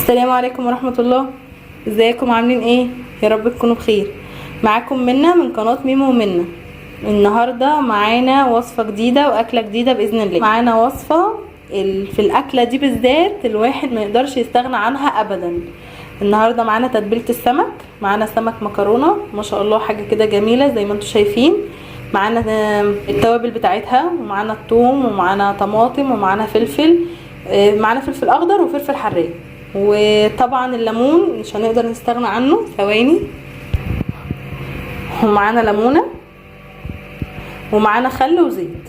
السلام عليكم ورحمة الله. ازيكم عاملين ايه؟ يا رب تكونوا بخير. معاكم منى من قناة ميمو ومنى. النهاردة معانا وصفة جديدة واكلة جديدة باذن الله. معانا وصفة في الاكلة دي بالذات الواحد ما يقدرش يستغنى عنها ابدا. النهاردة معانا تتبيلة السمك، معانا سمك مكرونة ما شاء الله، حاجة كده جميلة زي ما انتم شايفين. معانا التوابل بتاعتها، ومعانا الثوم، ومعانا طماطم، ومعانا فلفل، معانا فلفل اخضر وفلفل حراق، وطبعا الليمون مش هنقدر نستغنى عنه. ثواني. ومعانا ليمونه، ومعانا خل وزيت.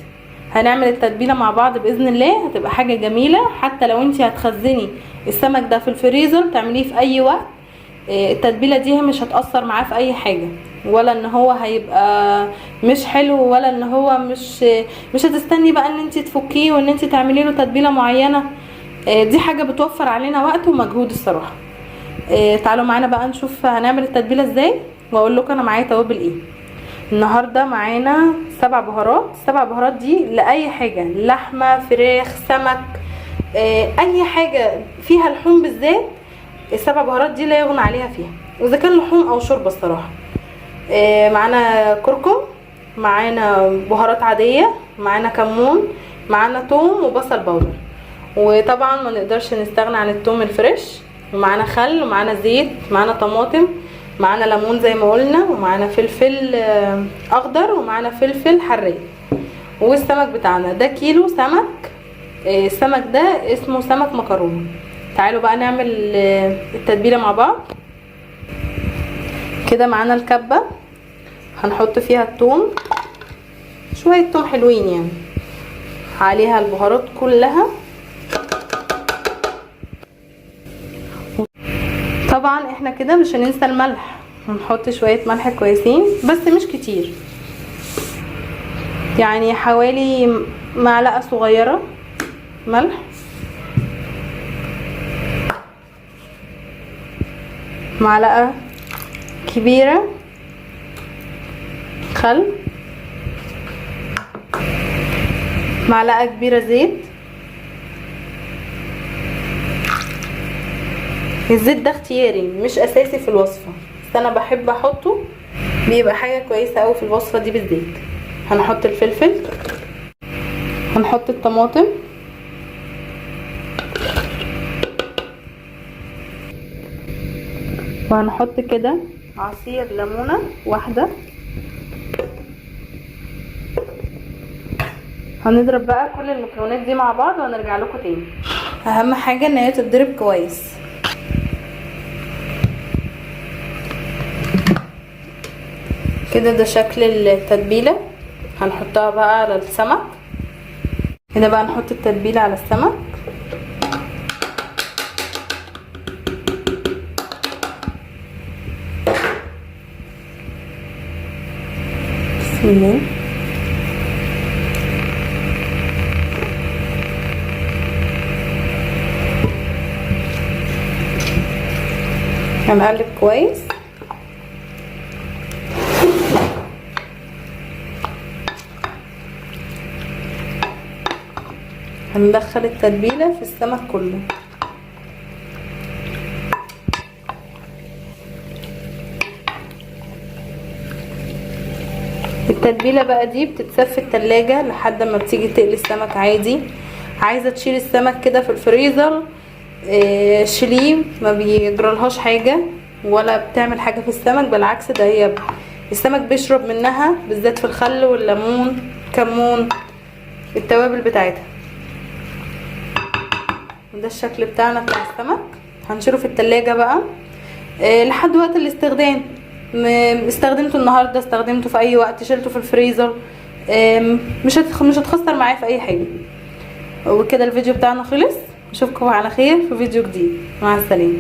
هنعمل التتبيله مع بعض باذن الله، هتبقى حاجه جميله. حتى لو انت هتخزني السمك ده في الفريزر تعمليه في اي وقت، التتبيله دي مش هتاثر معاه في اي حاجه، ولا ان هو هيبقى مش حلو، ولا ان هو مش هتستني بقى ان انت تفكيه وان انت تعملي له تتبيله معينه. دي حاجه بتوفر علينا وقت ومجهود الصراحه. تعالوا معانا بقى نشوف هنعمل التتبيله ازاي، واقول لكم انا معايا توابل ايه. النهارده معانا 7 بهارات. 7 بهارات دي لاي حاجه، لحمه، فراخ، سمك، اي حاجه فيها لحوم بالذات. ال7 بهارات دي لا يغنى عليها فيها، واذا كان لحوم او شوربه الصراحه. معانا كركم، معانا بهارات عاديه، معانا كمون، معانا توم وبصل باودر. وطبعا ما نقدرش نستغنى عن الثوم الفريش، ومعانا خل، ومعانا زيت، معانا طماطم، معانا ليمون زي ما قلنا، ومعانا فلفل اخضر، ومعانا فلفل حراق. والسمك بتاعنا ده كيلو سمك. السمك ده اسمه سمك مكرونه. تعالوا بقى نعمل التتبيله مع بعض. كده معانا الكبه، هنحط فيها الثوم، شويه ثوم حلوين يعني، عليها البهارات كلها. طبعا احنا كده مش هننسى الملح، هنحط شويه ملح كويسين بس مش كتير، يعني حوالي معلقه صغيره ملح. معلقه كبيره خل، معلقه كبيره زيت. الزيت ده اختياري مش اساسي في الوصفه، بس انا بحب احطه، بيبقى حاجه كويسه قوي في الوصفه دي بالذات. هنحط الفلفل، هنحط الطماطم، وهنحط كده عصير ليمونه واحده. هنضرب بقى كل المكونات دي مع بعض وهنرجع لكم تاني. اهم حاجه ان هي تتضرب كويس. كده ده شكل التتبيله. هنحطها بقى على السمك. كده بقى نحط التتبيله على السمك. بسم الله. هنقلب كويس. هندخل التتبيله في السمك كله. التتبيله بقى دي بتتساب في التلاجة لحد ما بتيجي تقلي السمك عادي. عايزه تشيل السمك كده في الفريزر، شيليه، ما بيجرالهاش حاجه ولا بتعمل حاجه في السمك، بالعكس ده هي السمك بيشرب منها، بالذات في الخل والليمون، كمون، التوابل بتاعتها. ده الشكل بتاعنا بتاع السمك. هنشيله في التلاجة بقى لحد وقت الاستخدام. استخدمته النهارده، استخدمته في اي وقت، شيلته في الفريزر، مش هتخسر معايا في اي حاجه. وكده الفيديو بتاعنا خلص. اشوفكم على خير في فيديو جديد. مع السلامه.